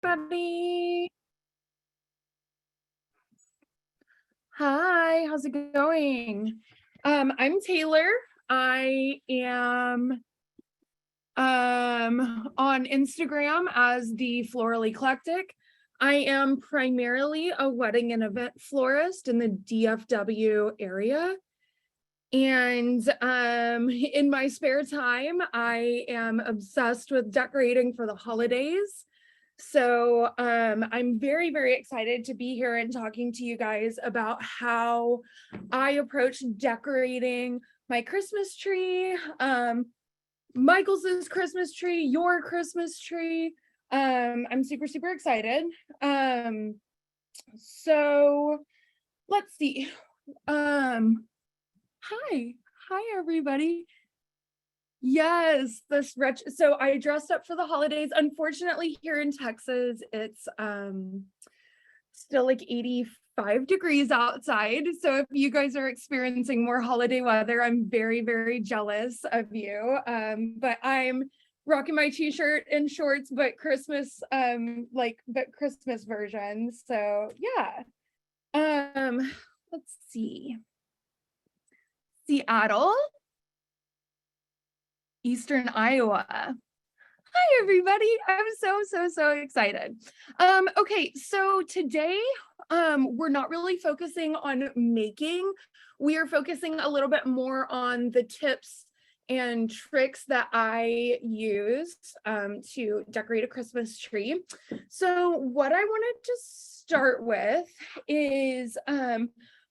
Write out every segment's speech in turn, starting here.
Buddy. Hi, how's it going? I'm Taylor. I am on Instagram as the Floral Eclectic. I am primarily a wedding and event florist in the DFW area. And in my spare time, I am obsessed with decorating for the holidays. So I'm very, very excited to be here and talking to you guys about how I approach decorating my Christmas tree, Michael's Christmas tree, your Christmas tree. I'm super, super excited. So let's see. Hi, everybody. Yes, so I dressed up for the holidays. Unfortunately, here in Texas, it's still like 85 degrees outside. So if you guys are experiencing more holiday weather, I'm very, very jealous of you. But I'm rocking my t-shirt and shorts, but Christmas, but Christmas version. So yeah. Let's see. Seattle, Eastern Iowa. Hi, everybody. I'm so excited. Okay, so today, we're not really focusing on making. We are focusing a little bit more on the tips and tricks that I use to decorate a Christmas tree. So what I wanted to start with is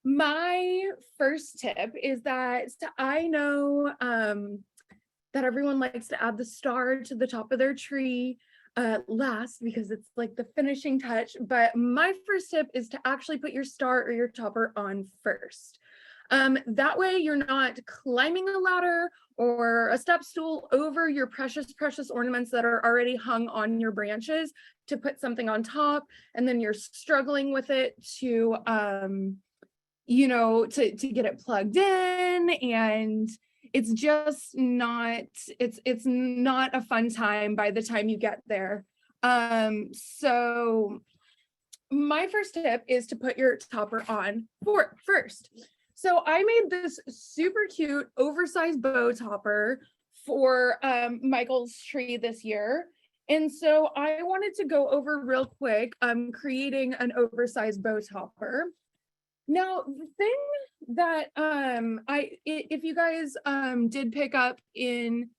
my first tip is that I know that everyone likes to add the star to the top of their tree last because it's like the finishing touch. But my first tip is to actually put your star or your topper on first. That way you're not climbing a ladder or a step stool over your precious, precious ornaments that are already hung on your branches to put something on top. And then you're struggling with it to, to get it plugged in, and it's just not, it's not a fun time by the time you get there. So my first tip is to put your topper on first. So I made this super cute oversized bow topper for Michael's tree this year. And so I wanted to go over real quick creating an oversized bow topper. Now, the thing that if you guys did pick up in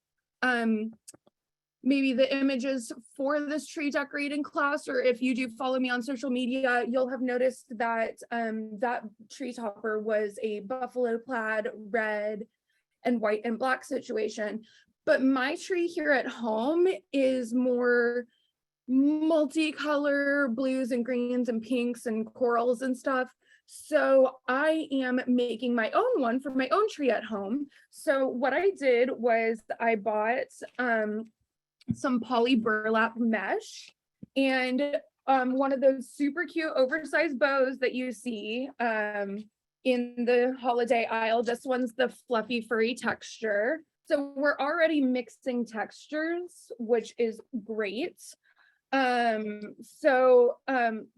maybe the images for this tree decorating class, or if you do follow me on social media, you'll have noticed that that tree topper was a buffalo plaid, red and white and black situation. But my tree here at home is more multicolor blues and greens and pinks and corals and stuff. So I am making my own one for my own tree at home. So what I did was I bought some poly burlap mesh and one of those super cute oversized bows that you see in the holiday aisle. This one's the fluffy furry texture. So we're already mixing textures, which is great.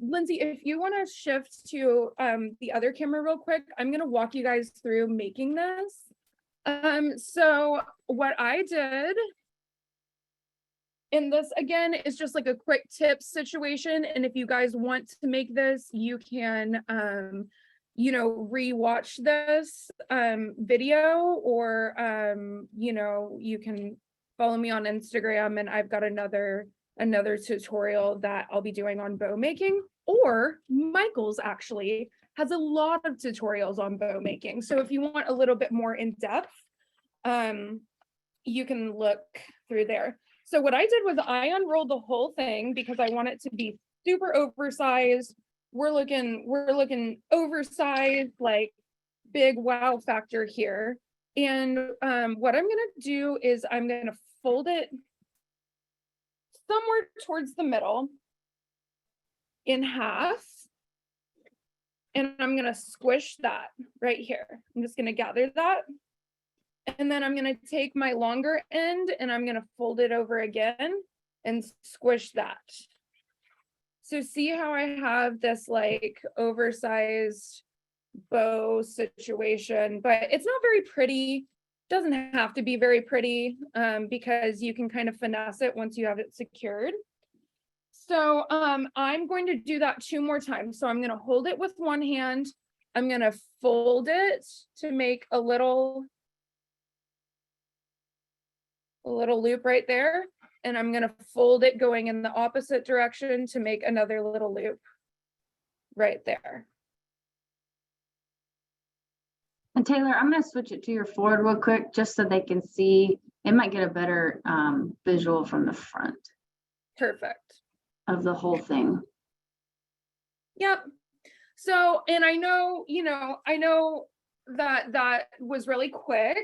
Lindsay, if you want to shift to the other camera real quick, I'm going to walk you guys through making this. So what I did, and this again is just like a quick tip situation, and if you guys want to make this, you can re-watch this video, or you can follow me on Instagram, and I've got another tutorial that I'll be doing on bow making, or Michael's actually has a lot of tutorials on bow making. So if you want a little bit more in depth, you can look through there. So what I did was I unrolled the whole thing because I want it to be super oversized. We're looking oversized, like big wow factor here. And what I'm gonna do is I'm gonna fold it somewhere towards the middle in half, and I'm going to squish that right here. I'm just going to gather that, and then I'm going to take my longer end and I'm going to fold it over again and squish that. So see how I have this like oversized bow situation, but it's not very pretty. Doesn't have to be very pretty because you can kind of finesse it once you have it secured. So I'm going to do that 2 more times. So I'm going to hold it with one hand. I'm going to fold it to make a little loop right there. And I'm going to fold it going in the opposite direction to make another little loop right there. And Taylor, I'm going to switch it to your forward real quick, just so they can see. It might get a better visual from the front. Perfect. Of the whole thing. Yep. So, and I know, I know that that was really quick,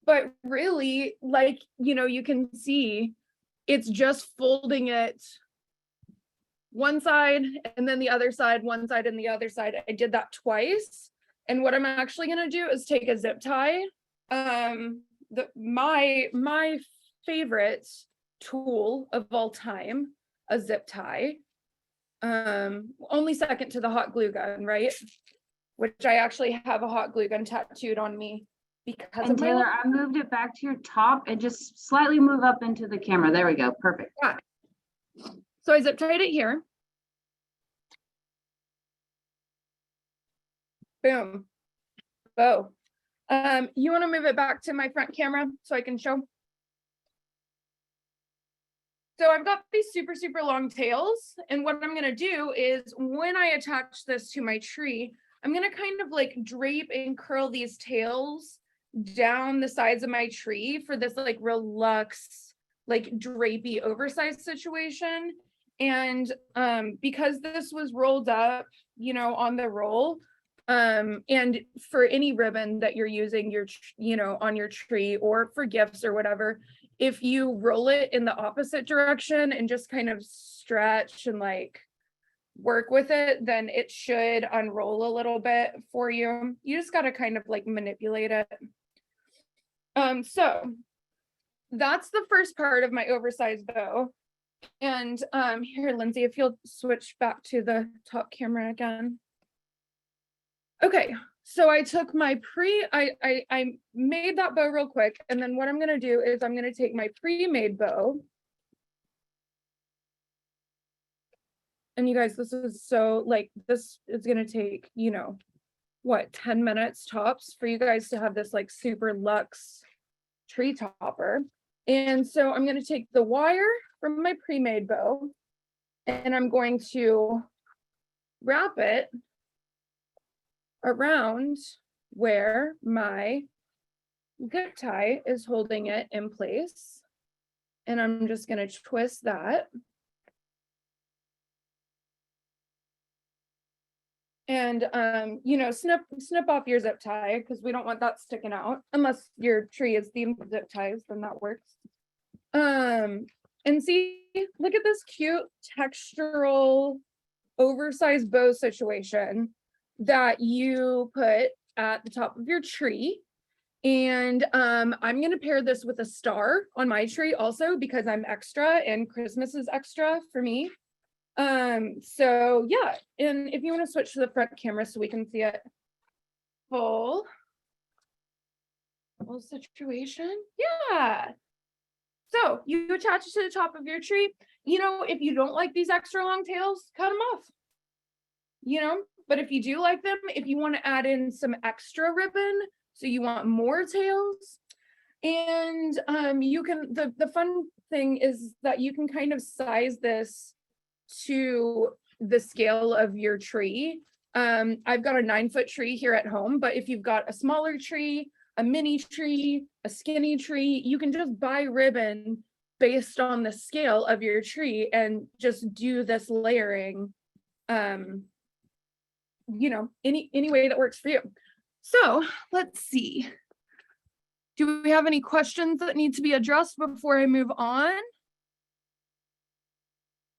but really, like, you can see it's just folding it one side and then the other side, one side and the other side. I did that twice. And what I'm actually going to do is take a zip tie. My favorite tool of all time, a zip tie. Only second to the hot glue gun, right? Which I actually have a hot glue gun tattooed on me because and Taylor, I moved it back to your top and just slightly move up into the camera. There we go. Perfect. Yeah. So I zip tied it here. Boom. Bow. You want to move it back to my front camera so I can show? So I've got these super, super long tails. And what I'm going to do is when I attach this to my tree, I'm going to kind of like drape and curl these tails down the sides of my tree for this like real luxe, like drapey oversized situation. And because this was rolled up, on the roll, and for any ribbon that you're using on your tree or for gifts or whatever, if you roll it in the opposite direction and just kind of stretch and like work with it, then it should unroll a little bit for you. You just got to kind of like manipulate it. So that's the first part of my oversized bow. And here, Lindsay, if you'll switch back to the top camera again. Okay, so I took my I made that bow real quick, and then what I'm gonna do is I'm gonna take my pre-made bow. And you guys, this is so like, this is gonna take, what, 10 minutes tops for you guys to have this like super luxe tree topper. And so I'm gonna take the wire from my pre-made bow and I'm going to wrap it around where my zip tie is holding it in place. And I'm just going to twist that. And, snip off your zip tie because we don't want that sticking out unless your tree is themed with zip ties, then that works. And see, look at this cute textural oversized bow situation that you put at the top of your tree. And I'm going to pair this with a star on my tree also because I'm extra and Christmas is extra for me. So yeah, and if you want to switch to the front camera so we can see it full situation. Yeah. So you attach it to the top of your tree. If you don't like these extra long tails, cut them off. But if you do like them, if you want to add in some extra ribbon, so you want more tails, and you can, the fun thing is that you can kind of size this to the scale of your tree. I've got a 9-foot tree here at home, but if you've got a smaller tree, a mini tree, a skinny tree, you can just buy ribbon based on the scale of your tree and just do this layering, any way that works for you. So let's see. Do we have any questions that need to be addressed before I move on?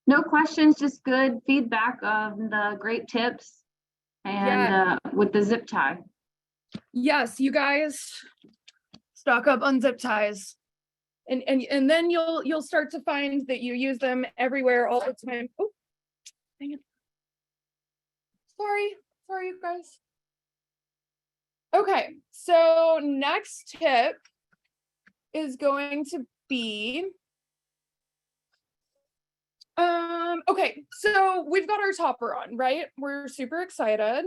No questions, just good feedback of the great tips and with the zip tie. Yes, you guys stock up on zip ties. And then you'll start to find that you use them everywhere all the time. Oh, dang it. Sorry, you guys. Okay, so next tip is going to be, okay, so we've got our topper on, right? We're super excited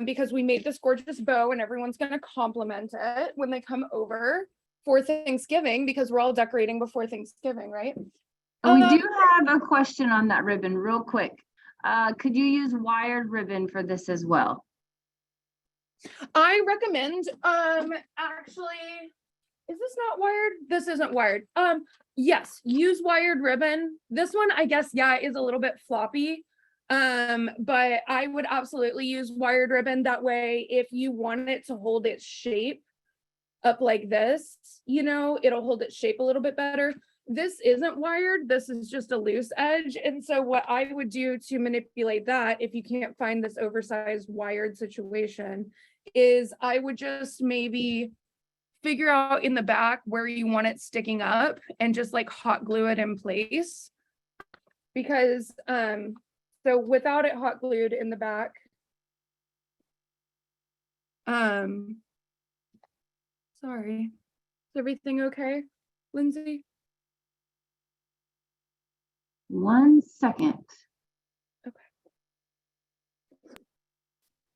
because we made this gorgeous bow and everyone's gonna compliment it when they come over for Thanksgiving because we're all decorating before Thanksgiving, right? And we do have a question on that ribbon real quick. Could you use wired ribbon for this as well? I recommend, actually, is this not wired? This isn't wired. Yes, use wired ribbon. This one, I guess, yeah, is a little bit floppy. But I would absolutely use wired ribbon. That way, if you want it to hold its shape up like this, you know, it'll hold its shape a little bit better. This isn't wired, this is just a loose edge. And so what I would do to manipulate that, if you can't find this oversized wired situation, is I would just maybe figure out in the back where you want it sticking up and just like hot glue it in place. Because so without it hot glued in the back, sorry, is everything okay, Lindsay? 1 second. Okay.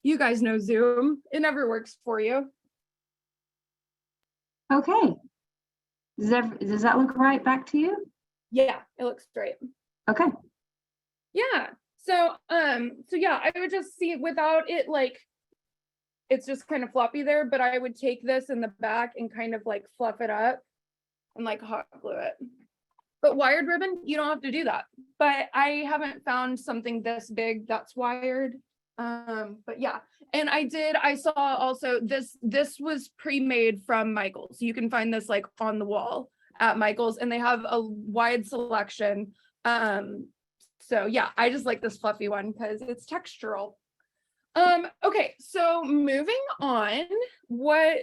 You guys know Zoom, it never works for you. Okay. Does that look right back to you? Yeah, it looks great. Okay. Yeah. So yeah, I would just see without it, like, it's just kind of floppy there, but I would take this in the back and kind of like fluff it up and like hot glue it. But wired ribbon, you don't have to do that. But I haven't found something this big that's wired. But yeah, and I saw also this was pre-made from Michael's. You can find this like on the wall at Michael's, and they have a wide selection. So yeah, I just like this fluffy one because it's textural. Okay, so moving on, what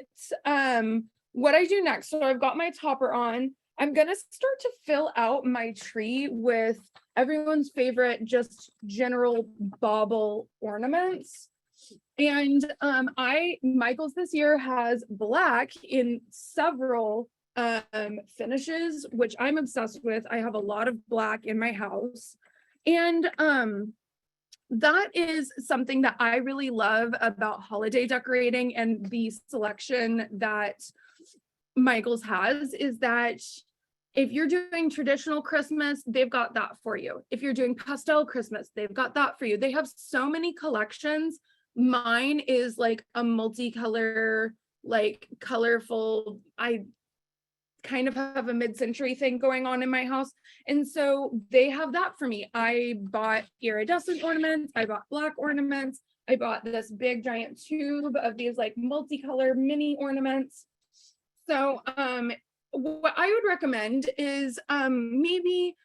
I do next. So I've got my topper on. I'm gonna start to fill out my tree with everyone's favorite, just general bauble ornaments. And Michael's this year has black in several finishes, which I'm obsessed with. I have a lot of black in my house. And that is something that I really love about holiday decorating, and the selection that Michael's has is that if you're doing traditional Christmas, they've got that for you. If you're doing pastel Christmas, they've got that for you. They have so many collections. Mine is like a multicolor, like colorful, I kind of have a mid-century thing going on in my house. And so they have that for me. I bought iridescent ornaments. I bought black ornaments. I bought this big giant tube of these like multicolor mini ornaments. So what I would recommend is maybe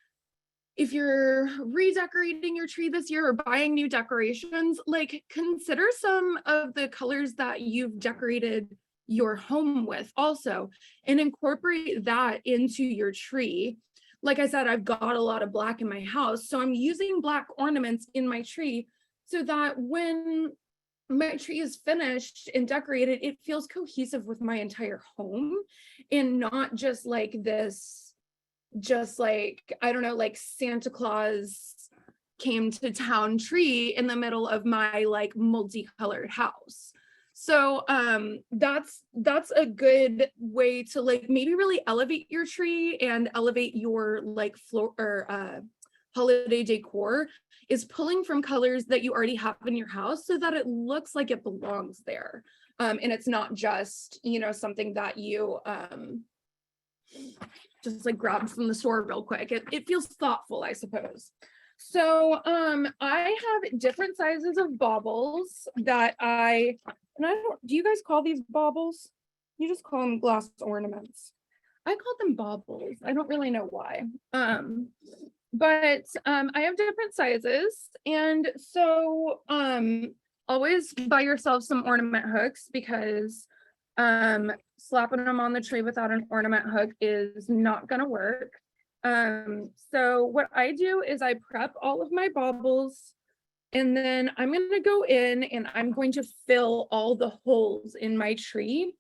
if you're redecorating your tree this year or buying new decorations, like consider some of the colors that you've decorated your home with also, and incorporate that into your tree. Like I said, I've got a lot of black in my house, so I'm using black ornaments in my tree so that when my tree is finished and decorated, it feels cohesive with my entire home and not just like this, just like, I don't know, like Santa Claus came to town tree in the middle of my like multicolored house. So that's a good way to like maybe really elevate your tree and elevate your like floor or holiday decor, is pulling from colors that you already have in your house so that it looks like it belongs there. And it's not just, you know, something that you just like grabbed from the store real quick. It feels thoughtful, I suppose. So I have different sizes of baubles that do you guys call these baubles? You just call them glass ornaments. I call them baubles. I don't really know why. But I have different sizes. And so always buy yourself some ornament hooks, because slapping them on the tree without an ornament hook is not gonna work. So what I do is I prep all of my baubles, and then I'm gonna go in and I'm going to fill all the holes in my tree.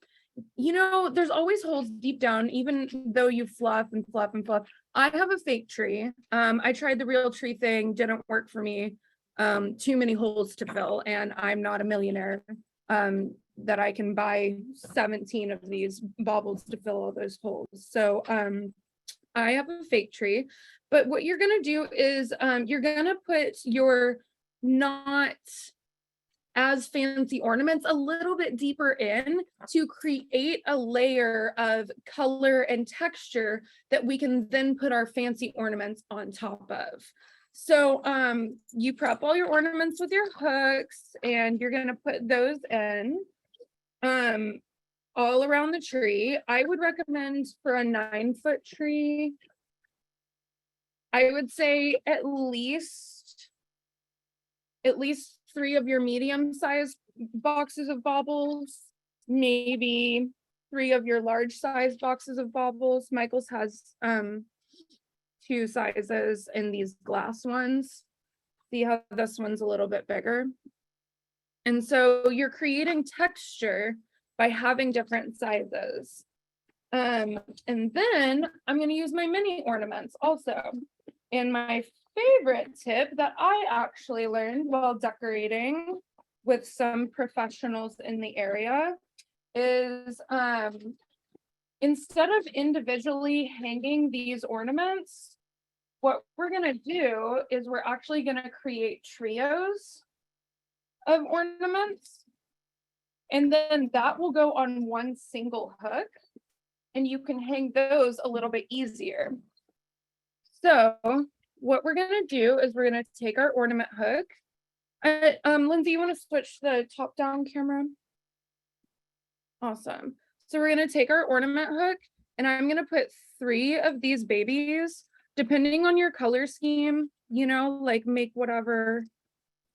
You know, there's always holes deep down, even though you fluff and fluff and fluff. I have a fake tree. I tried the real tree thing, didn't work for me. Too many holes to fill, and I'm not a millionaire that I can buy 17 of these baubles to fill all those holes. So I have a fake tree, but what you're gonna do is you're gonna put your not as fancy ornaments a little bit deeper in to create a layer of color and texture that we can then put our fancy ornaments on top of. So you prep all your ornaments with your hooks, and you're gonna put those in all around the tree. I would recommend for a 9-foot tree, I would say at least 3 of your medium-sized boxes of baubles, maybe 3 of your large-sized boxes of baubles. Michael's has 2 sizes in these glass ones. See how this one's a little bit bigger? And so you're creating texture by having different sizes. And then I'm going to use my mini ornaments also. And my favorite tip that I actually learned while decorating with some professionals in the area is instead of individually hanging these ornaments, what we're going to do is we're actually going to create trios of ornaments, and then that will go on one single hook, and you can hang those a little bit easier. So what we're going to do is we're going to take our ornament hook. Lindsay, you want to switch the top down camera? Awesome. So we're going to take our ornament hook, and I'm going to put 3 of these babies, depending on your color scheme, you know, like make whatever.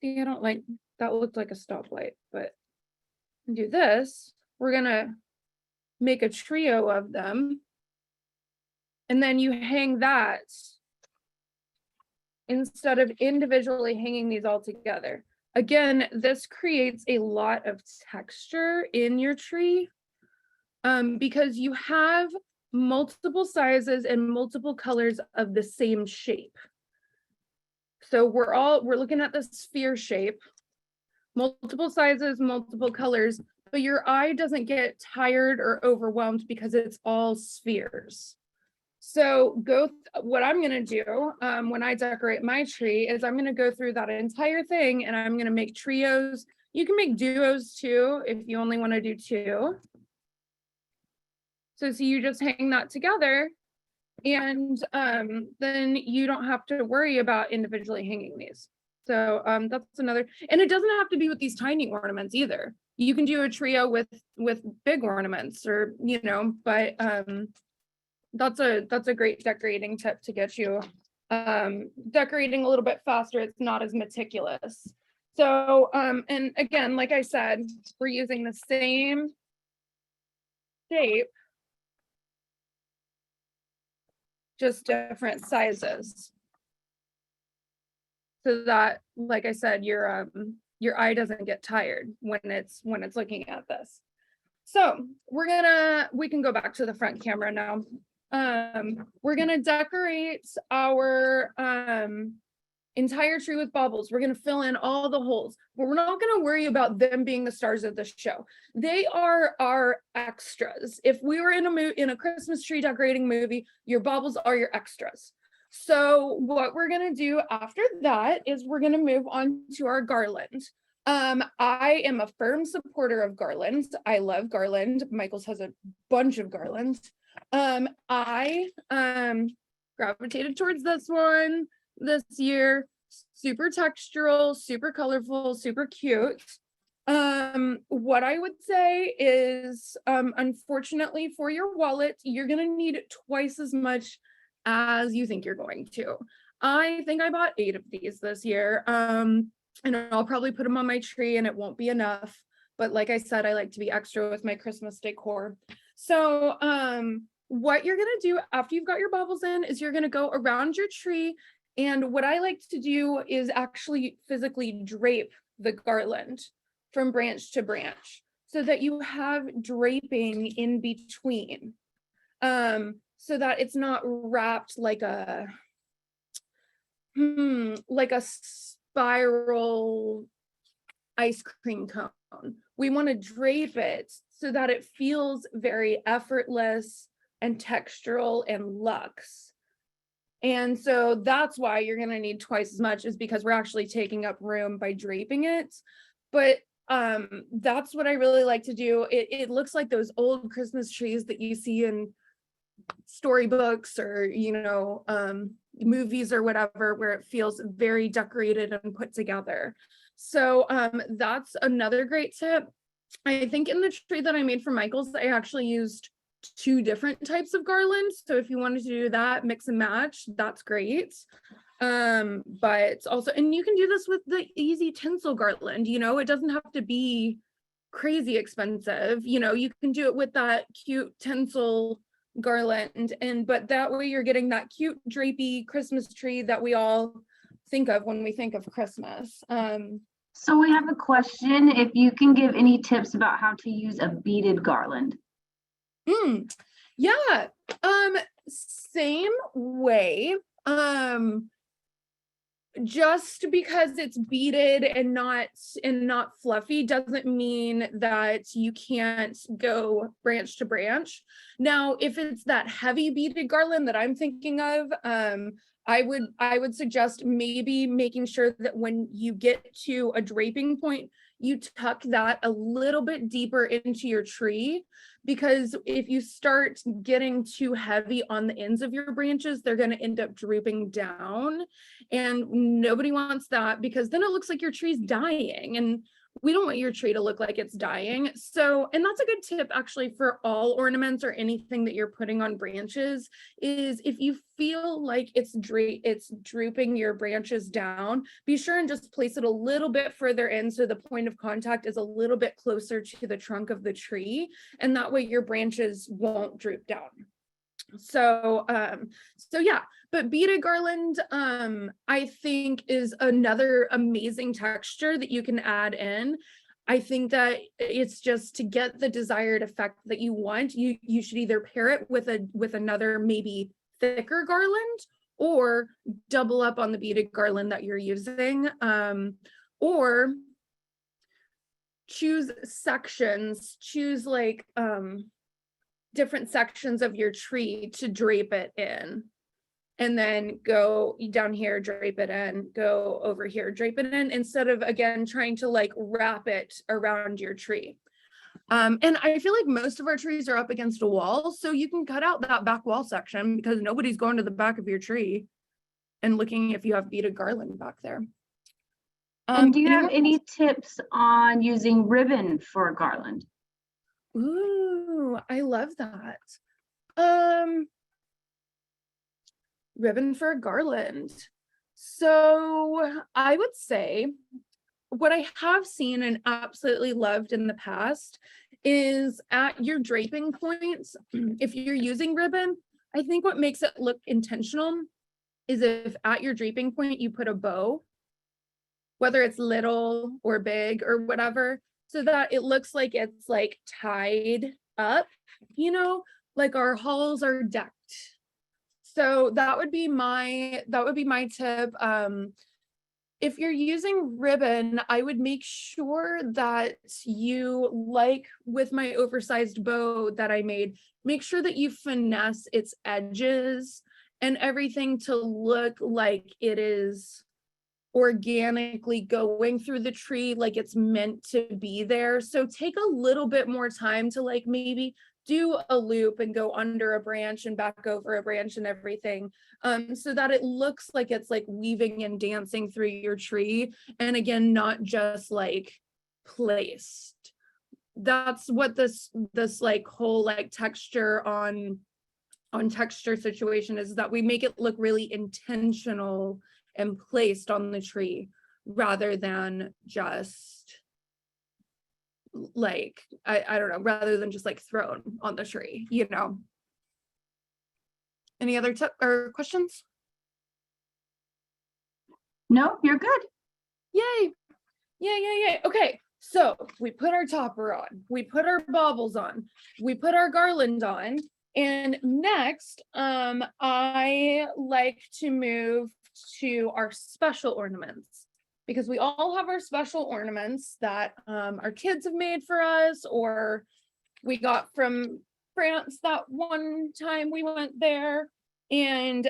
See, I don't like, that looked like a stoplight, but do this. We're going to make a trio of them. And then you hang that instead of individually hanging these all together. Again, this creates a lot of texture in your tree because you have multiple sizes and multiple colors of the same shape. So we're looking at the sphere shape, multiple sizes, multiple colors, but your eye doesn't get tired or overwhelmed because it's all spheres. So what I'm gonna do when I decorate my tree is I'm gonna go through that entire thing, and I'm gonna make trios. You can make duos too if you only wanna do 2. So you just hang that together, and then you don't have to worry about individually hanging these. So that's another, and it doesn't have to be with these tiny ornaments either. You can do a trio with big ornaments, or you know, but that's a great decorating tip to get you decorating a little bit faster. It's not as meticulous. So and again, like I said, we're using the same shape, just different sizes, so that, like I said, your eye doesn't get tired when it's looking at this. So we can go back to the front camera now. We're gonna decorate our entire tree with baubles. We're gonna fill in all the holes, but we're not gonna worry about them being the stars of the show. They are our extras. If we were in a Christmas tree decorating movie, your baubles are your extras. So what we're gonna do after that is we're gonna move on to our garland. I am a firm supporter of garland. I love garland. Michael's has a bunch of garland. I gravitated towards this one this year. Super textural, super colorful, super cute. What I would say is, unfortunately for your wallet, you're gonna need twice as much as you think you're going to. I think I bought 8 of these this year. And I'll probably put them on my tree, and it won't be enough. But like I said, I like to be extra with my Christmas decor. So what you're gonna do after you've got your baubles in is you're gonna go around your tree. And what I like to do is actually physically drape the garland from branch to branch so that you have draping in between. So that it's not wrapped like a spiral ice cream cone. We want to drape it so that it feels very effortless and textural and luxe. And so that's why you're going to need twice as much, is because we're actually taking up room by draping it. But that's what I really like to do. It looks like those old Christmas trees that you see in storybooks or movies or whatever, where it feels very decorated and put together. So that's another great tip. I think in the tree that I made for Michael's, I actually used 2 different types of garlands. So if you wanted to do that, mix and match, that's great. But also, and you can do this with the easy tinsel garland, it doesn't have to be crazy expensive. You can do it with that cute tinsel garland, but that way you're getting that cute drapey Christmas tree that we all think of when we think of Christmas. So we have a question, if you can give any tips about how to use a beaded garland. Yeah, same way. Just because it's beaded and not fluffy doesn't mean that you can't go branch to branch. Now, if it's that heavy beaded garland that I'm thinking of, I would suggest maybe making sure that when you get to a draping point, you tuck that a little bit deeper into your tree, because if you start getting too heavy on the ends of your branches, they're going to end up drooping down, and nobody wants that, because then it looks like your tree's dying, and we don't want your tree to look like it's dying. So, and that's a good tip actually for all ornaments or anything that you're putting on branches, is if you feel like it's drooping your branches down, be sure and just place it a little bit further in so the point of contact is a little bit closer to the trunk of the tree, and that way your branches won't droop down. So yeah, but beaded garland I think is another amazing texture that you can add in. I think that it's just to get the desired effect that you want, you should either pair it with another maybe thicker garland, or double up on the beaded garland that you're using, or choose like different sections of your tree to drape it in, and then go down here, drape it in, go over here, drape it in, instead of again trying to like wrap it around your tree. And I feel like most of our trees are up against a wall, so you can cut out that back wall section, because nobody's going to the back of your tree and looking if you have beaded garland back there. And do you have any tips on using ribbon for a garland? Ooh, I love that. Ribbon for a garland. So I would say what I have seen and absolutely loved in the past is at your draping points, if you're using ribbon, I think what makes it look intentional is if at your draping point you put a bow, whether it's little or big or whatever, so that it looks like it's like tied up, like our halls are decked. So that would be my tip. If you're using ribbon, I would make sure that you, like with my oversized bow that I made, make sure that you finesse its edges and everything to look like it is organically going through the tree, like it's meant to be there. So take a little bit more time to like maybe do a loop and go under a branch and back over a branch and everything, so that it looks like it's like weaving and dancing through your tree, and again, not just like placed. That's what this like whole like texture on texture situation is, that we make it look really intentional and placed on the tree, rather than just like, I don't know, rather than just like thrown on the tree, Any other tip or questions? No, you're good. Yay. Yay. Okay, so we put our topper on, we put our baubles on, we put our garland on, and next, I like to move to our special ornaments, because we all have our special ornaments that our kids have made for us, or we got from France that one time we went there. And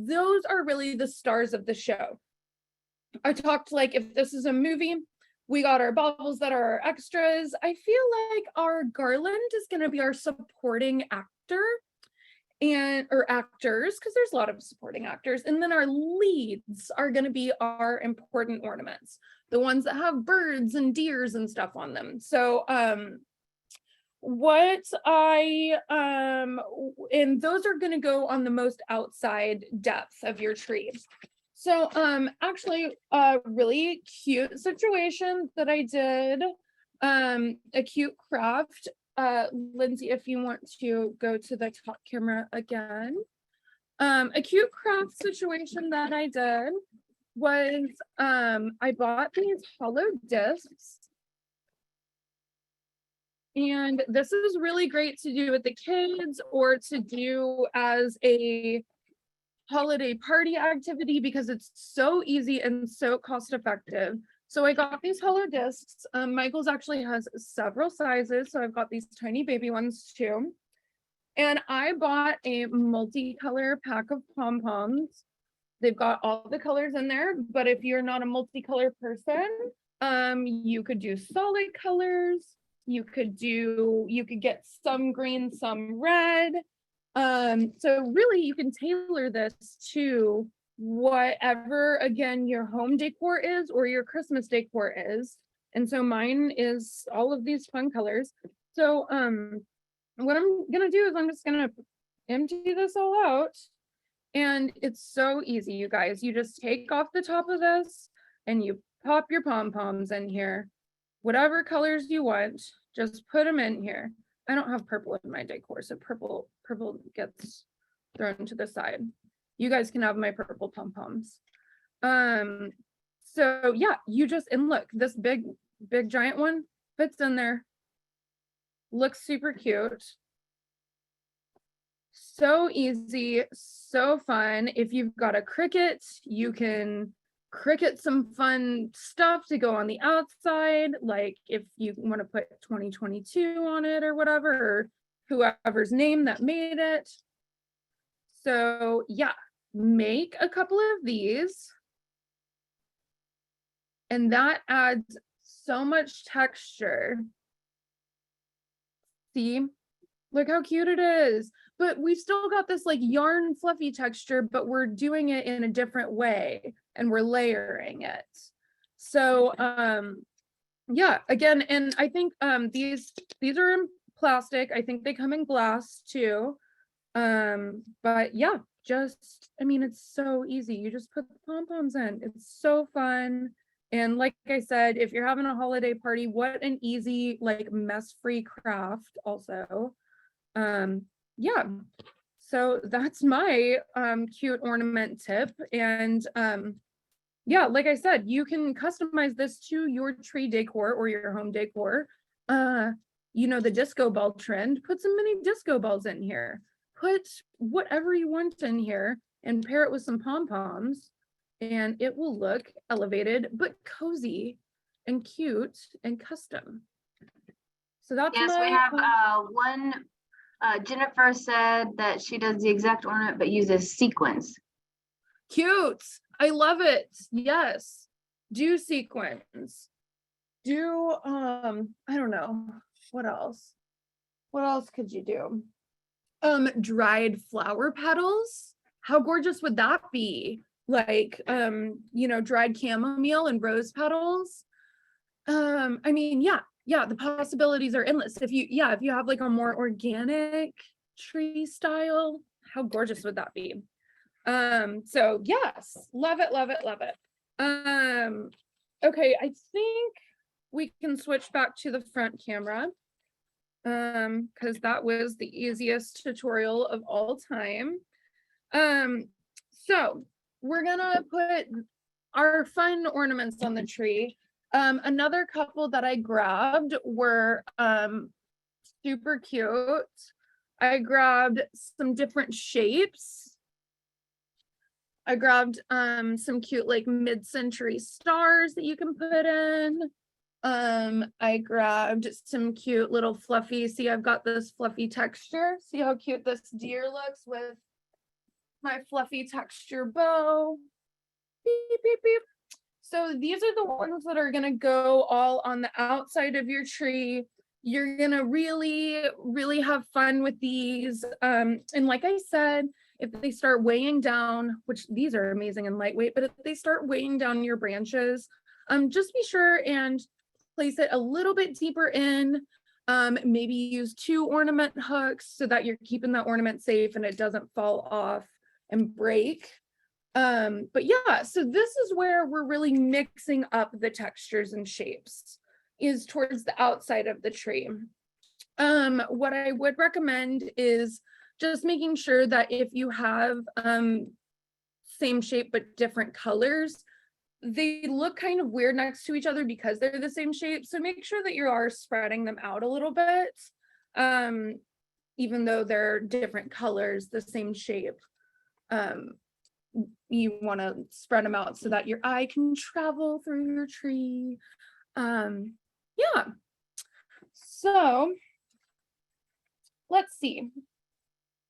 those are really the stars of the show. I talked like if this is a movie, we got our baubles that are our extras. I feel like our garland is going to be our supporting actor or actors, because there's a lot of supporting actors. And then our leads are going to be our important ornaments, the ones that have birds and deers and stuff on them. So what I and those are going to go on the most outside depth of your tree. So actually a really cute situation that I did, a cute craft. Lindsay, if you want to go to the top camera again. A cute craft situation that I did was I bought these hollow discs. And this is really great to do with the kids or to do as a holiday party activity, because it's so easy and so cost effective. So I got these hollow discs. Michael's actually has several sizes, so I've got these tiny baby ones too. And I bought a multicolor pack of pom-poms. They've got all the colors in there, but if you're not a multicolor person, you could do solid colors. You could get some green, some red. So really you can tailor this to whatever, again, your home decor is or your Christmas decor is. And so mine is all of these fun colors. So what I'm gonna do is I'm just gonna empty this all out. And it's so easy, you guys. You just take off the top of this and you pop your pom-poms in here. Whatever colors you want, just put them in here. I don't have purple in my decor, so purple gets thrown to the side. You guys can have my purple pom-poms. So yeah, you just, and look, this big giant one fits in there. Looks super cute. So easy, so fun. If you've got a Cricut, you can Cricut some fun stuff to go on the outside, like if you want to put 2022 on it or whatever, or whoever's name that made it. So yeah, make a couple of these, and that adds so much texture. See, look how cute it is. But we've still got this like yarn fluffy texture, but we're doing it in a different way and we're layering it. So yeah, again, and I think these are in plastic. I think they come in glass too. But yeah, just, I mean, it's so easy. You just put the pom-poms in. It's so fun. And like I said, if you're having a holiday party, what an easy, like mess-free craft also. Yeah, so that's my cute ornament tip. And yeah, like I said, you can customize this to your tree decor or your home decor. You know, the disco ball trend, put some mini disco balls in here, put whatever you want in here and pair it with some pom-poms, and it will look elevated but cozy and cute and custom. So that's Yes, we have one. Jennifer said that she does the exact ornament but uses sequins. Cute. I love it. Yes. Do sequins. Do I don't know. What else? What else could you do? Dried flower petals. How gorgeous would that be? Like you know, dried chamomile and rose petals. I mean, yeah, the possibilities are endless. If you have like a more organic tree style, how gorgeous would that be? So yes, love it. Okay, I think we can switch back to the front camera, because that was the easiest tutorial of all time. So we're gonna put our fun ornaments on the tree. Another couple that I grabbed were super cute. I grabbed some different shapes. I grabbed some cute like mid-century stars that you can put in. I grabbed some cute little fluffy, see I've got this fluffy texture. See how cute this deer looks with my fluffy texture bow. Beep, beep, beep. So these are the ones that are gonna go all on the outside of your tree. You're gonna really, really have fun with these. And like I said, if they start weighing down, which these are amazing and lightweight, but if they start weighing down your branches, just be sure and place it a little bit deeper in. Maybe use 2 ornament hooks so that you're keeping that ornament safe and it doesn't fall off and break. But yeah, so this is where we're really mixing up the textures and shapes, is towards the outside of the tree. What I would recommend is just making sure that if you have same shape but different colors, they look kind of weird next to each other because they're the same shape. So make sure that you are spreading them out a little bit, even though they're different colors, the same shape. You want to spread them out so that your eye can travel through your tree. Yeah. So let's see.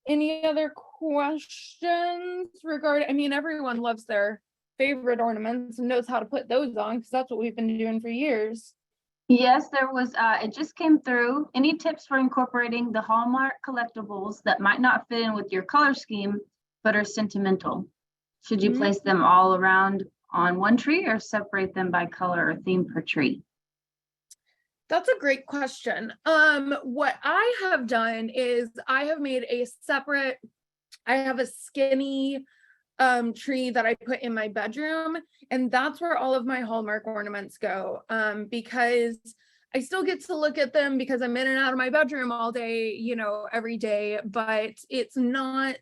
Any other questions regarding, I mean, everyone loves their favorite ornaments and knows how to put those on because that's what we've been doing for years. Yes, there was, it just came through. Any tips for incorporating the Hallmark collectibles that might not fit in with your color scheme, but are sentimental? Should you place them all around on one tree or separate them by color or theme per tree? That's a great question. What I have done is I have made a separate, I have a skinny tree that I put in my bedroom, and that's where all of my Hallmark ornaments go, because I still get to look at them because I'm in and out of my bedroom all day, you know, every day, but it's not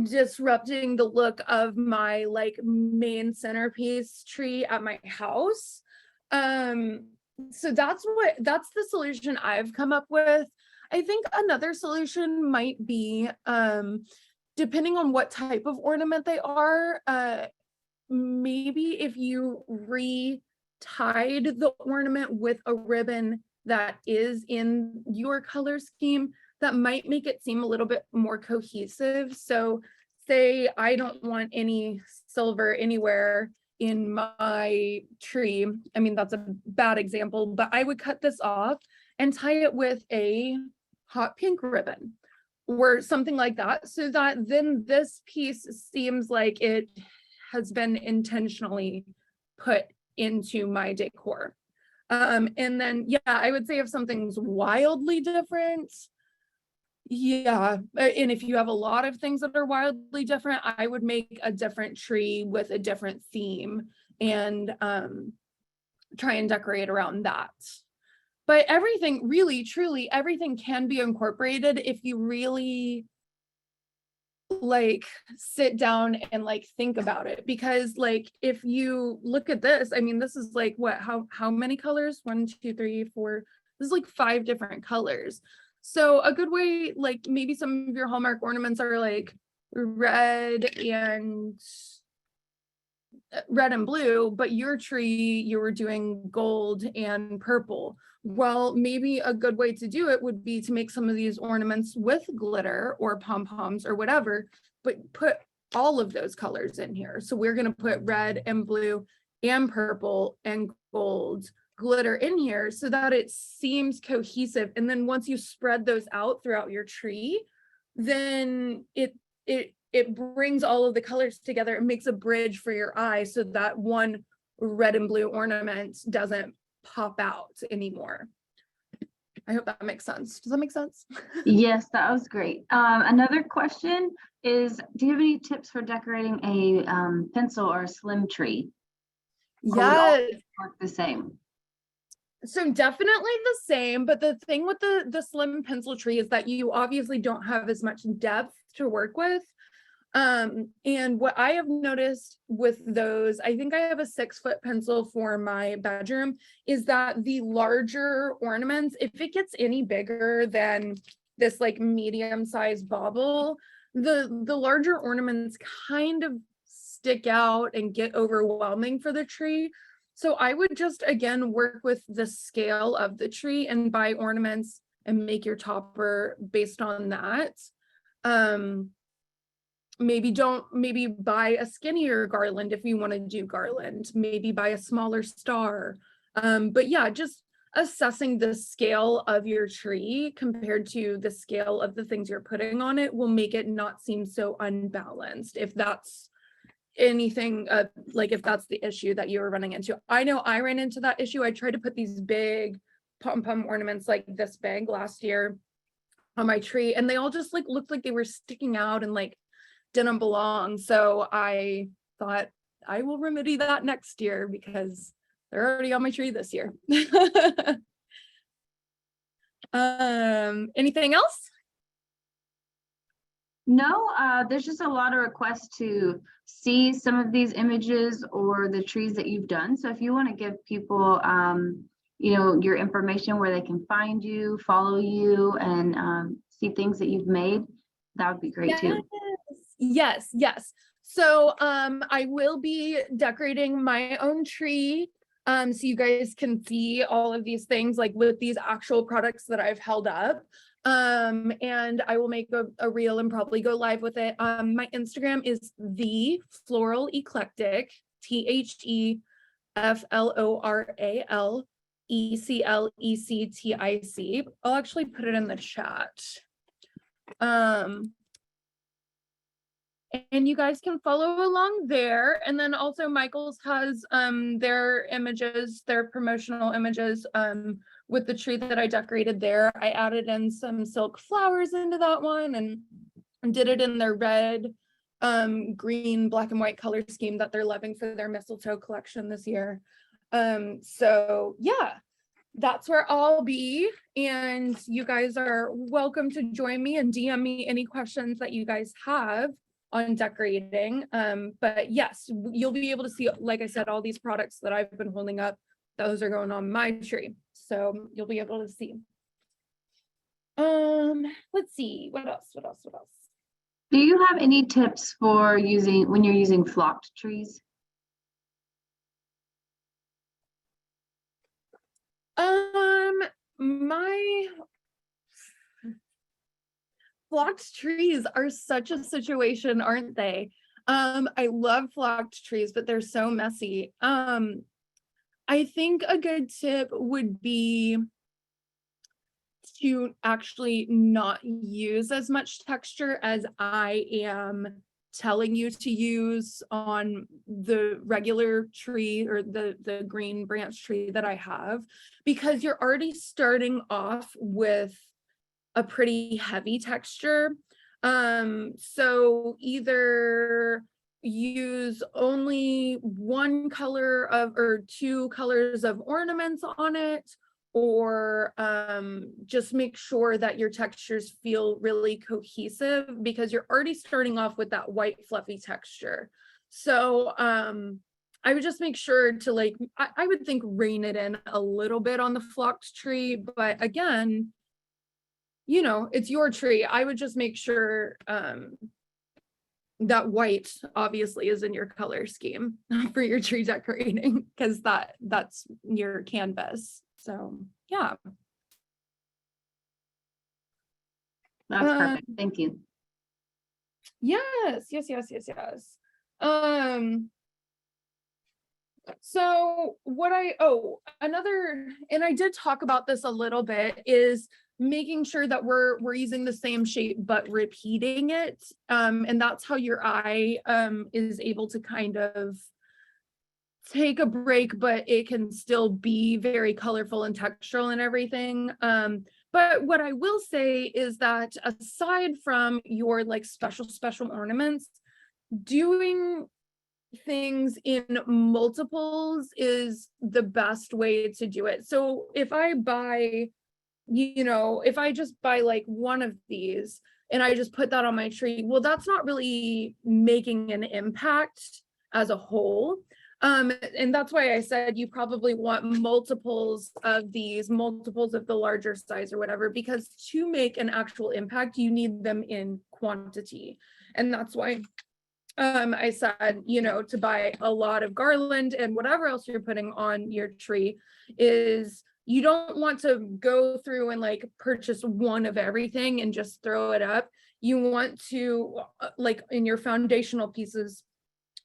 disrupting the look of my like main centerpiece tree at my house. So that's the solution I've come up with. I think another solution might be, depending on what type of ornament they are, maybe if you re-tied the ornament with a ribbon that is in your color scheme, that might make it seem a little bit more cohesive. So say I don't want any silver anywhere in my tree. I mean, that's a bad example, but I would cut this off and tie it with a hot pink ribbon or something like that, so that then this piece seems like it has been intentionally put into my decor. And then, yeah, I would say if something's wildly different, yeah, and if you have a lot of things that are wildly different, I would make a different tree with a different theme and try and decorate around that. But everything, really, truly, everything can be incorporated if you really like sit down and like think about it. Because like if you look at this, I mean, this is like what, how many colors? 1, 2, 3, 4. This is like 5 different colors. So a good way, like maybe some of your Hallmark ornaments are like red and blue, but your tree, you were doing gold and purple. Well, maybe a good way to do it would be to make some of these ornaments with glitter or pom-poms or whatever, but put all of those colors in here. So we're going to put red and blue and purple and gold glitter in here so that it seems cohesive. And then once you spread those out throughout your tree, then it brings all of the colors together. It makes a bridge for your eye so that one red and blue ornament doesn't pop out anymore. I hope that makes sense. Does that make sense? Yes, that was great. Another question is, do you have any tips for decorating a pencil or a slim tree? Yes. Work the same. So definitely the same, but the thing with the slim pencil tree is that you obviously don't have as much depth to work with. And what I have noticed with those, I think I have a 6-foot pencil for my bedroom, is that the larger ornaments, if it gets any bigger than this like medium-sized bauble, the larger ornaments kind of stick out and get overwhelming for the tree. So I would just, again, work with the scale of the tree and buy ornaments and make your topper based on that. Maybe buy a skinnier garland if you want to do garland, maybe buy a smaller star. But yeah, just assessing the scale of your tree compared to the scale of the things you're putting on it will make it not seem so unbalanced, if that's anything, like if that's the issue that you were running into. I know I ran into that issue. I tried to put these big pom-pom ornaments like this big last year on my tree, and they all just like looked like they were sticking out and like didn't belong. So I thought I will remedy that next year because they're already on my tree this year. Anything else? No, there's just a lot of requests to see some of these images or the trees that you've done. So if you want to give people, your information where they can find you, follow you, and see things that you've made, that would be great too. Yes. So I will be decorating my own tree. So you guys can see all of these things like with these actual products that I've held up. And I will make a reel and probably go live with it. My Instagram is The Floral Eclectic, TheFloraleclectic. I'll actually put it in the chat. And you guys can follow along there. And then also Michael's has their images, their promotional images with the tree that I decorated there. I added in some silk flowers into that one and did it in their red, green, black and white color scheme that they're loving for their mistletoe collection this year. So yeah, that's where I'll be. And you guys are welcome to join me and DM me any questions that you guys have on decorating. But yes, you'll be able to see, like I said, all these products that I've been holding up, those are going on my tree. So you'll be able to see. Let's see, what else? Do you have any tips for when you're using flocked trees? My flocked trees are such a situation, aren't they? I love flocked trees, but they're so messy. I think a good tip would be to actually not use as much texture as I am telling you to use on the regular tree or the green branch tree that I have, because you're already starting off with a pretty heavy texture. So either use only one color or two colors of ornaments on it, or just make sure that your textures feel really cohesive, because you're already starting off with that white fluffy texture. So I would just make sure to I would think rein it in a little bit on the flocked tree, but again, it's your tree. I would just make sure that white obviously is in your color scheme for your tree decorating, because that's your canvas. So yeah. That's perfect. Thank you. Yes. So and I did talk about this a little bit, is making sure that we're using the same shape but repeating it, and that's how your eye is able to kind of take a break, but it can still be very colorful and textural and everything. But what I will say is that aside from your special ornaments, doing things in multiples is the best way to do it. So if I buy, if I just buy one of these, and I just put that on my tree. Well, that's not really making an impact as a whole. And that's why I said you probably want multiples of these, multiples of the larger size or whatever, because to make an actual impact, you need them in quantity. And that's why I said, you know, to buy a lot of garland and whatever else you're putting on your tree is you don't want to go through and like purchase one of everything and just throw it up. You want to like in your foundational pieces,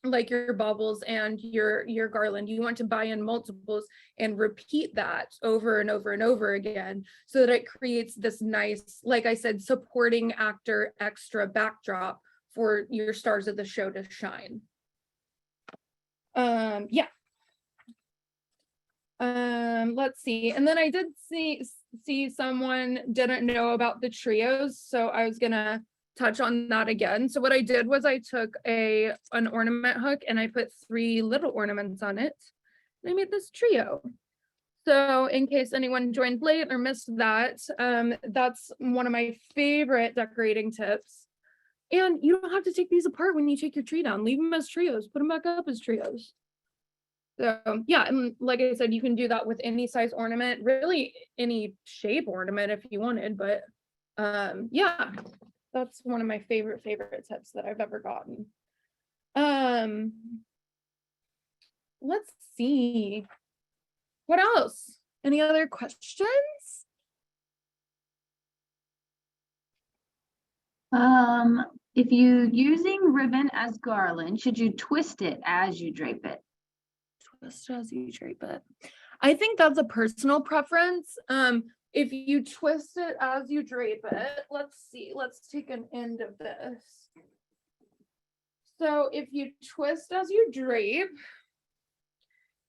like your baubles and your garland, you want to buy in multiples and repeat that over and over and over again so that it creates this nice, like I said, supporting actor extra backdrop for your stars of the show to shine. Yeah. Let's see. And then I did see someone didn't know about the trios, so I was gonna touch on that again. So what I did was I took an ornament hook and I put 3 little ornaments on it. And I made this trio. So in case anyone joined late or missed that, that's one of my favorite decorating tips. And you don't have to take these apart when you take your tree down. Leave them as trios, put them back up as trios. So yeah, and like I said, you can do that with any size ornament, really any shape ornament if you wanted, but yeah, that's one of my favorite tips that I've ever gotten. Let's see. What else? Any other questions? If you're using ribbon as garland, should you twist it as you drape it? Twist as you drape it. I think that's a personal preference. If you twist it as you drape it, let's see, let's take an end of this. So if you twist as you drape,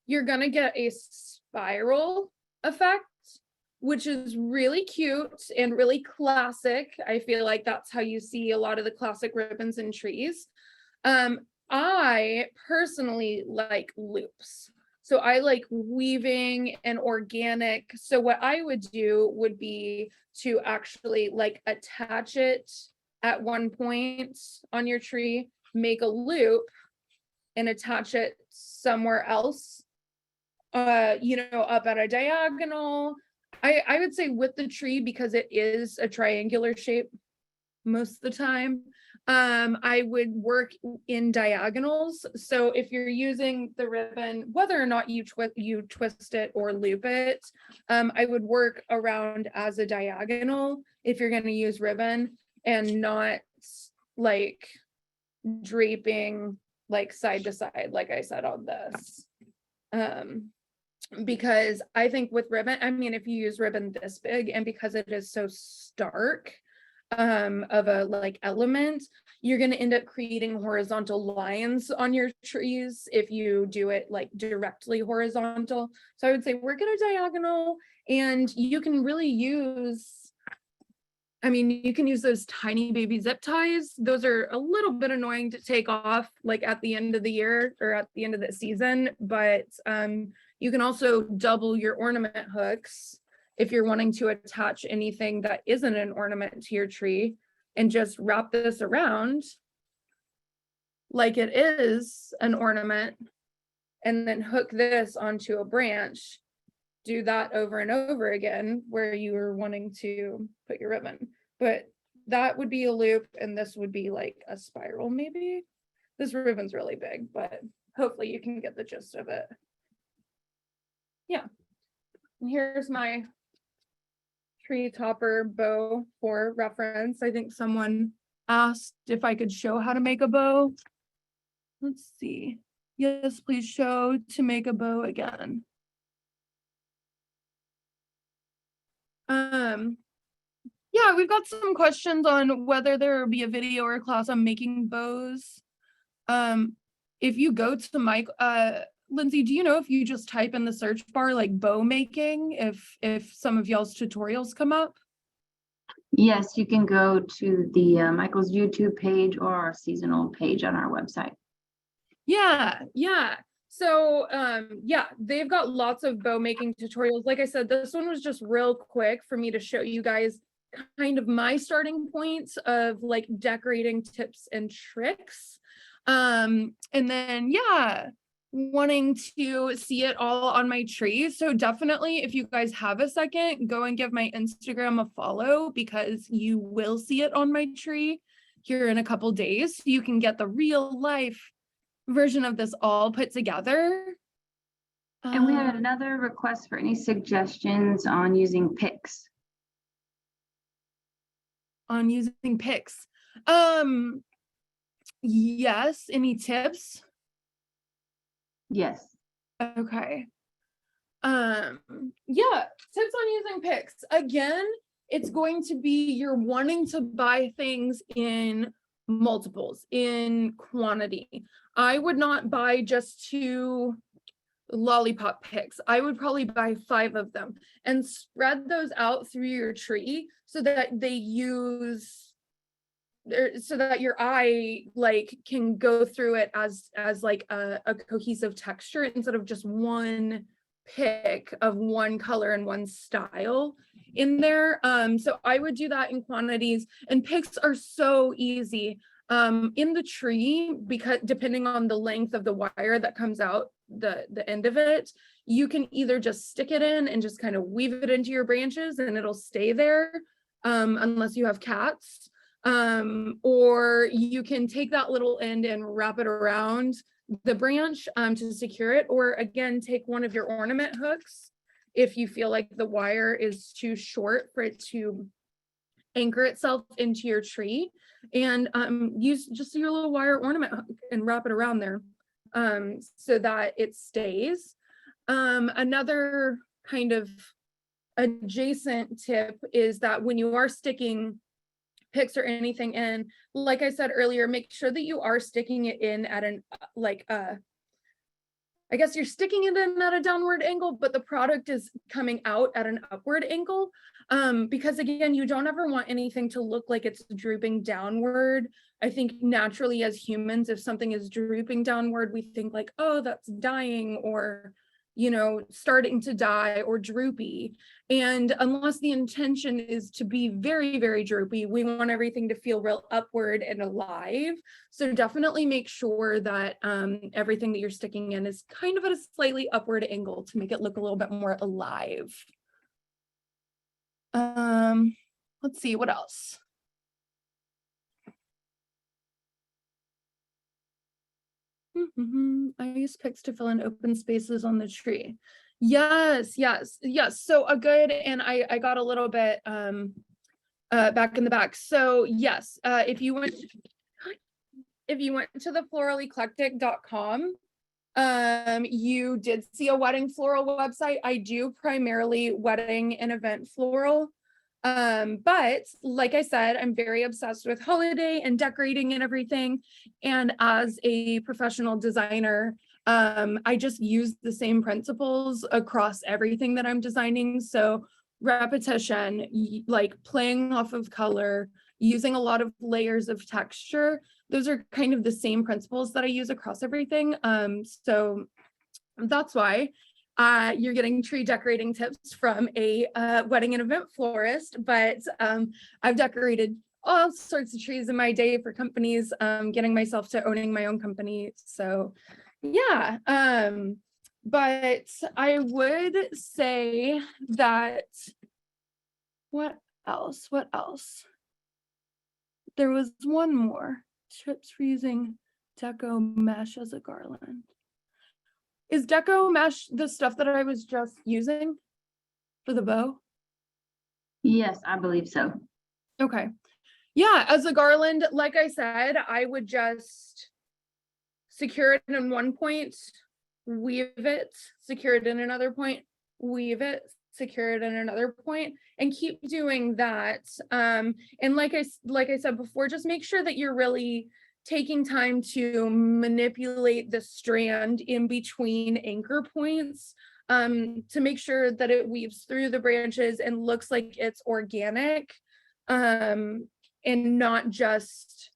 you're gonna get a spiral effect, which is really cute and really classic. I feel like that's how you see a lot of the classic ribbons and trees. I personally like loops. So I like weaving and organic. So what I would do would be to actually like attach it at one point on your tree, make a loop and attach it somewhere else, you know, up at a diagonal. I would say with the tree, because it is a triangular shape most of the time, I would work in diagonals. So if you're using the ribbon, whether or not you twist it or loop it, I would work around as a diagonal if you're going to use ribbon, and not like draping like side to side, like I said on this. Because I think with ribbon, I mean, if you use ribbon this big, and because it is so stark of a like element, you're going to end up creating horizontal lines on your trees if you do it like directly horizontal. So I would say work at a diagonal, and you can really use, I mean, you can use those tiny baby zip ties. Those are a little bit annoying to take off like at the end of the year or at the end of the season, but you can also double your ornament hooks if you're wanting to attach anything that isn't an ornament to your tree, and just wrap this around like it is an ornament, and then hook this onto a branch. Do that over and over again where you were wanting to put your ribbon. But that would be a loop, and this would be like a spiral maybe. This ribbon's really big, but hopefully you can get the gist of it. Yeah. And here's my tree topper bow for reference. I think someone asked if I could show how to make a bow. Let's see. Yes, please show to make a bow again. Yeah, we've got some questions on whether there will be a video or a class on making bows. If you go to Mike, Lindsay, do you know if you just type in the search bar like bow making, if some of y'all's tutorials come up? Yes, you can go to the Michael's YouTube page or our seasonal page on our website. Yeah. So yeah, they've got lots of bow making tutorials. Like I said, this one was just real quick for me to show you guys kind of my starting points of like decorating tips and tricks. And then, yeah, wanting to see it all on my tree. So definitely, if you guys have a second, go and give my Instagram a follow, because you will see it on my tree here in a couple days. So you can get the real life version of this all put together. And we had another request for any suggestions on using picks. On using picks. Yes, any tips? Yes. Okay. Yeah, tips on using picks. Again, it's going to be you're wanting to buy things in multiples, in quantity. I would not buy just 2 lollipop picks. I would probably buy 5 of them and spread those out through your tree so that they use so that your eye like can go through it as like a cohesive texture instead of just one pick of one color and one style in there. So I would do that in quantities, and picks are so easy in the tree, because depending on the length of the wire that comes out the end of it, you can either just stick it in and just kind of weave it into your branches and it'll stay there, unless you have cats. Or you can take that little end and wrap it around the branch to secure it, or again, take one of your ornament hooks if you feel like the wire is too short for it to anchor itself into your tree, and use just your little wire ornament hook and wrap it around there so that it stays. Another kind of adjacent tip is that when you are sticking picks or anything in, like I said earlier, make sure that you are sticking it in at an I guess you're sticking it in at a downward angle, but the product is coming out at an upward angle. Because again, you don't ever want anything to look like it's drooping downward. I think naturally as humans, if something is drooping downward, we think like, oh, that's dying, or starting to die, or droopy. And unless the intention is to be very, very droopy, we want everything to feel real upward and alive. So definitely make sure that everything that you're sticking in is kind of at a slightly upward angle to make it look a little bit more alive. Let's see, what else? I use picks to fill in open spaces on the tree. Yes. So a good, and I got a little bit back in the back. So yes, if you went to the floraleclectic.com, you did see a wedding floral website. I do primarily wedding and event floral. But like I said, I'm very obsessed with holiday and decorating and everything. And as a professional designer, I just use the same principles across everything that I'm designing. So repetition, like playing off of color, using a lot of layers of texture. Those are kind of the same principles that I use across everything. So that's why you're getting tree decorating tips from a wedding and event florist, but I've decorated all sorts of trees in my day for companies, getting myself to owning my own company. So yeah, but I would say that, what else? There was one more. Tips for using deco mesh as a garland. Is deco mesh the stuff that I was just using for the bow? Yes, I believe so. Okay. Yeah, as a garland, like I said, I would just secure it in one point, weave it, secure it in another point, weave it, secure it in another point, and keep doing that. And like I said before, just make sure that you're really taking time to manipulate the strand in between anchor points, to make sure that it weaves through the branches and looks like it's organic, and not just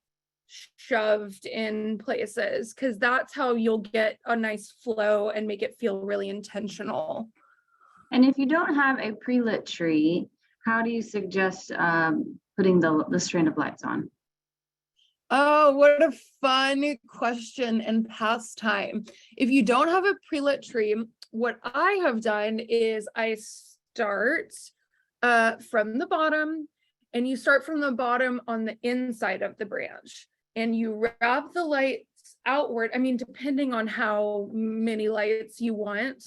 shoved in places, because that's how you'll get a nice flow and make it feel really intentional. And if you don't have a pre-lit tree, How do you suggest putting the strand of lights on? Oh, what a fun question and pastime. If you don't have a pre-lit tree, what I have done is I start from the bottom, and you start from the bottom on the inside of the branch, and you wrap the lights outward. I mean, depending on how many lights you want.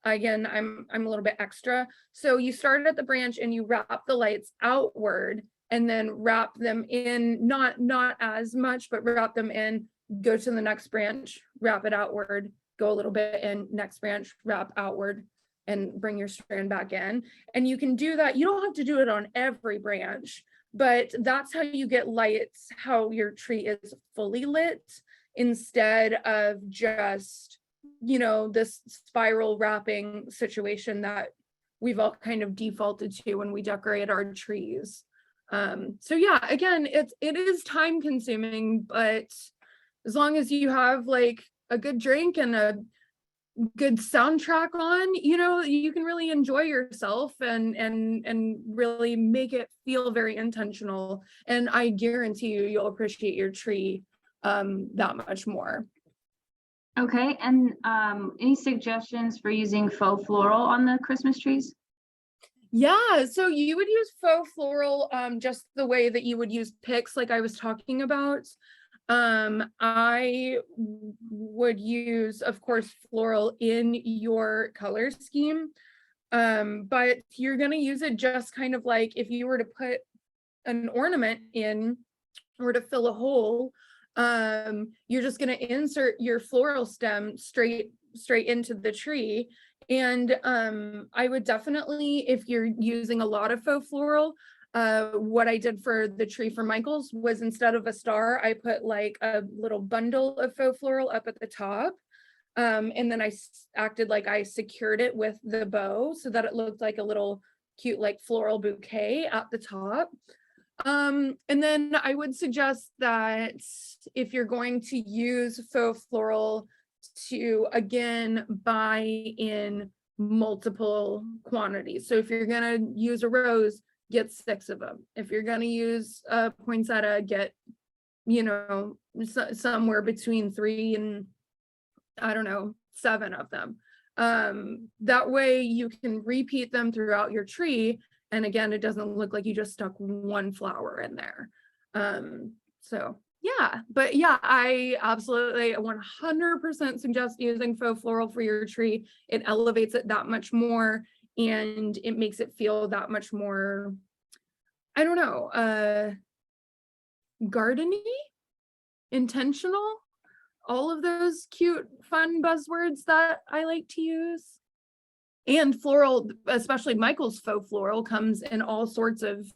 Again, I'm a little bit extra. So you start at the branch and you wrap the lights outward, and then wrap them in, not as much, but wrap them in, go to the next branch, wrap it outward, go a little bit in, next branch, wrap outward, and bring your strand back in. And you can do that. You don't have to do it on every branch, but that's how you get lights, how your tree is fully lit, instead of just, you know, this spiral wrapping situation that we've all kind of defaulted to when we decorate our trees. So yeah, again, it is time consuming, but as long as you have like a good drink and a good soundtrack on, you know, you can really enjoy yourself and really make it feel very intentional. And I guarantee you'll appreciate your tree that much more. Okay, and any suggestions for using faux floral on the Christmas trees? Yeah, so you would use faux floral just the way that you would use picks, like I was talking about. I would use, of course, floral in your color scheme, but you're going to use it just kind of like if you were to put an ornament in or to fill a hole. You're just going to insert your floral stem straight into the tree. And I would definitely, if you're using a lot of faux floral, what I did for the tree for Michael's was, instead of a star, I put like a little bundle of faux floral up at the top. And then I acted like I secured it with the bow so that it looked like a little cute like floral bouquet at the top. And then I would suggest that if you're going to use faux floral, to again buy in multiple quantities. So if you're going to use a rose, get 6 of them. If you're going to use a poinsettia, get, you know, somewhere between 3 and, I don't know, 7 of them. That way you can repeat them throughout your tree. And again, it doesn't look like you just stuck one flower in there. So yeah, but yeah, I absolutely 100% suggest using faux floral for your tree. It elevates it that much more, and it makes it feel that much more, I don't know, gardeny, intentional, all of those cute, fun buzzwords that I like to use. And floral, especially Michael's faux floral, comes in all sorts of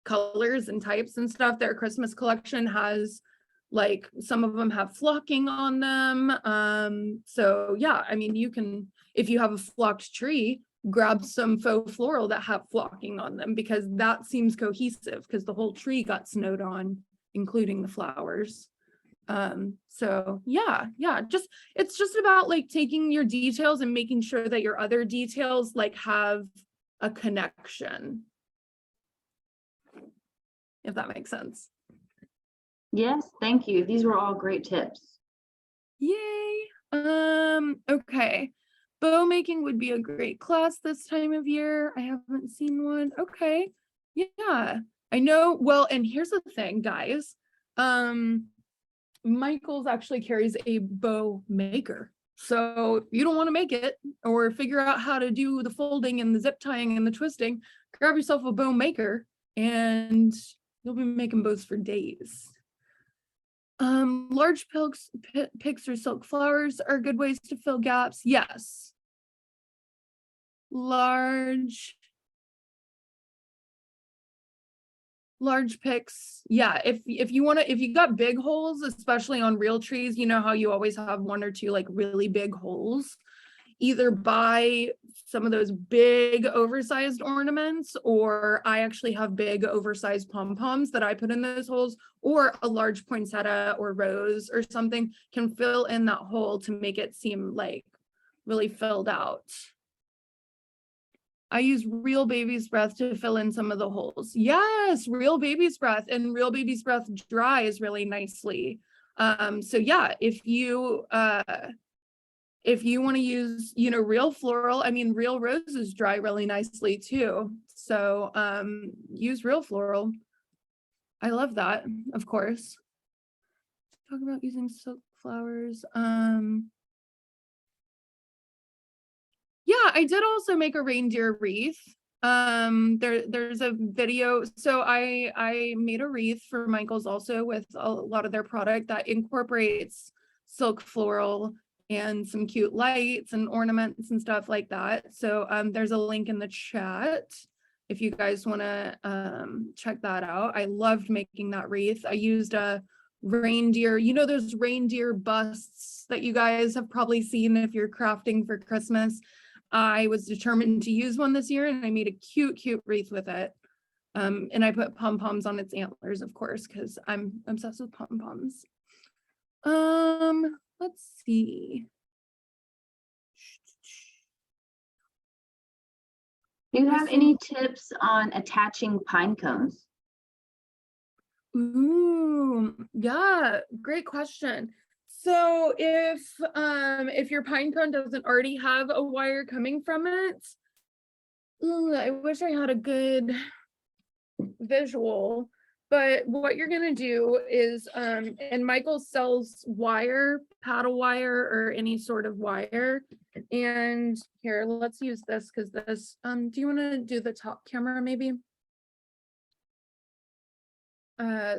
colors and types and stuff. Their Christmas collection has, like, some of them have flocking on them. So yeah, I mean, you can, if you have a flocked tree, grab some faux floral that have flocking on them, because that seems cohesive, because the whole tree got snowed on, including the flowers. So yeah, it's just about like taking your details and making sure that your other details like have a connection, if that makes sense. Yes, thank you. These were all great tips. Yay. Okay. Bow making would be a great class this time of year. I haven't seen one. Okay. Yeah, I know. Well, and here's the thing, guys. Michael's actually carries a bow maker. So if you don't want to make it or figure out how to do the folding and the zip tying and the twisting, grab yourself a bow maker and you'll be making bows for days. Large picks or silk flowers are good ways to fill gaps. Yes. Large picks, yeah, if you want to, if you got big holes, especially on real trees, you know how you always have 1 or 2 like really big holes, either buy some of those big oversized ornaments, or I actually have big oversized pom-poms that I put in those holes, or a large poinsettia or rose or something can fill in that hole to make it seem like really filled out. I use real baby's breath to fill in some of the holes. Yes, real baby's breath, and real baby's breath dries really nicely. So yeah, if you want to use, real floral, I mean, real roses dry really nicely too. So use real floral. I love that, of course. Talk about using silk flowers. Yeah, I did also make a reindeer wreath. There's a video. So I made a wreath for Michael's also with a lot of their product that incorporates silk floral and some cute lights and ornaments and stuff like that. So there's a link in the chat if you guys want to check that out. I loved making that wreath. I used a reindeer, those reindeer busts that you guys have probably seen if you're crafting for Christmas. I was determined to use one this year, and I made a cute wreath with it. And I put pom-poms on its antlers, of course, because I'm obsessed with pom-poms. Let's see. Do you have any tips on attaching pine cones? Ooh, yeah, great question. So if your pine cone doesn't already have a wire coming from it, I wish I had a good visual, but what you're gonna do is, and Michael sells wire, paddle wire, or any sort of wire. And here, let's use this because this, do you want to do the top camera maybe?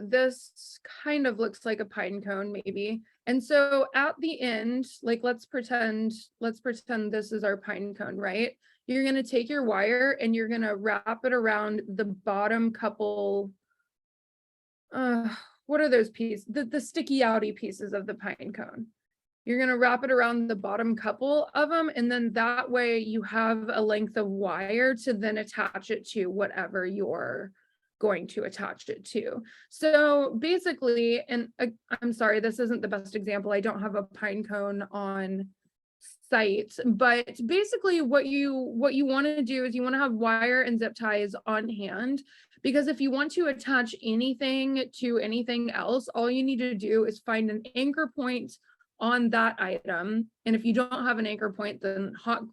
This kind of looks like a pine cone maybe. And so at the end, like let's pretend this is our pine cone, right? You're going to take your wire and you're going to wrap it around the bottom couple, what are those pieces? The sticky outy pieces of the pine cone. You're going to wrap it around the bottom couple of them, and then that way you have a length of wire to then attach it to whatever you're going to attach it to. So basically, and I'm sorry, this isn't the best example. I don't have a pine cone on site, but basically what you want to do is you want to have wire and zip ties on hand, because if you want to attach anything to anything else, all you need to do is find an anchor point on that item. And if you don't have an anchor point, then hot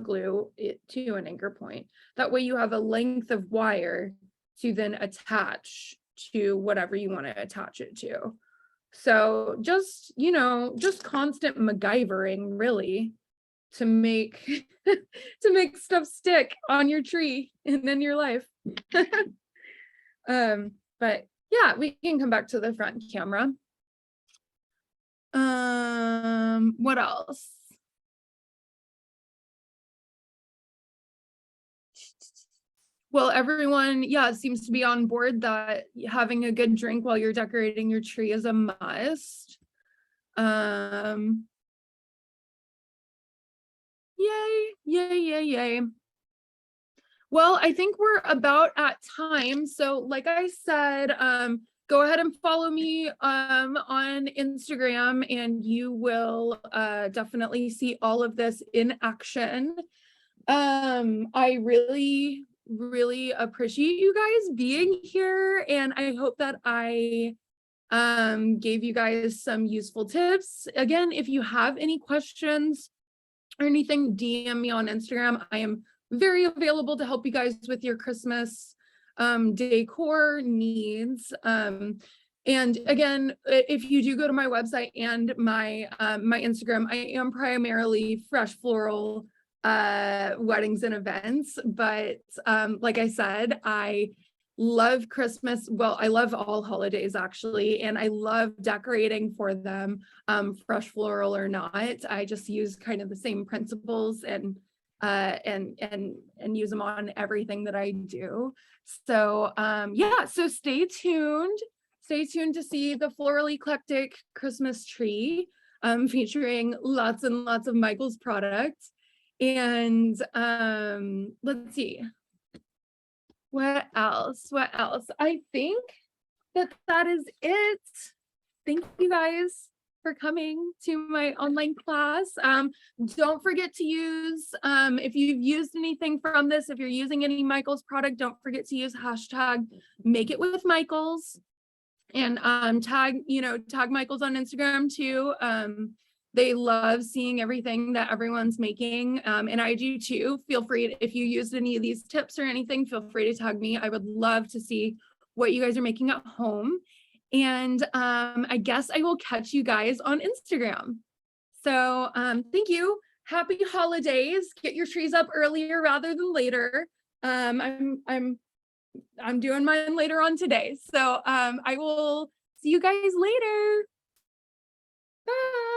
glue it to an anchor point. That way you have a length of wire to then attach to whatever you want to attach it to. So just, just constant MacGyvering really to make to make stuff stick on your tree and in your life. But yeah, we can come back to the front camera. What else? Well, everyone, yeah, seems to be on board that having a good drink while you're decorating your tree is a must. Yay. Well, I think we're about at time. So like I said, go ahead and follow me on Instagram, and you will definitely see all of this in action. I really appreciate you guys being here, and I hope that I gave you guys some useful tips. Again, if you have any questions or anything, DM me on Instagram. I am very available to help you guys with your Christmas decor needs. And again, if you do go to my website and my my Instagram, I am primarily fresh floral weddings and events, but like I said, I love Christmas. Well, I love all holidays actually, and I love decorating for them, fresh floral or not. I just use kind of the same principles and use them on everything that I do. So yeah, so stay tuned to see the Floral Eclectic Christmas tree featuring lots and lots of Michael's products. And let's see, what else? I think that is it. Thank you guys for coming to my online class. Don't forget to use, if you've used anything from this, if you're using any Michaels product, don't forget to use hashtag make it with Michaels, and tag Michaels on Instagram too. They love seeing everything that everyone's making, and I do too. Feel free if you used any of these tips or anything, feel free to tag me. I would love to see what you guys are making at home. And I guess I will catch you guys on Instagram. So thank you. Happy holidays. Get your trees up earlier rather than later. I'm doing mine later on today. So I will see you guys later. Bye.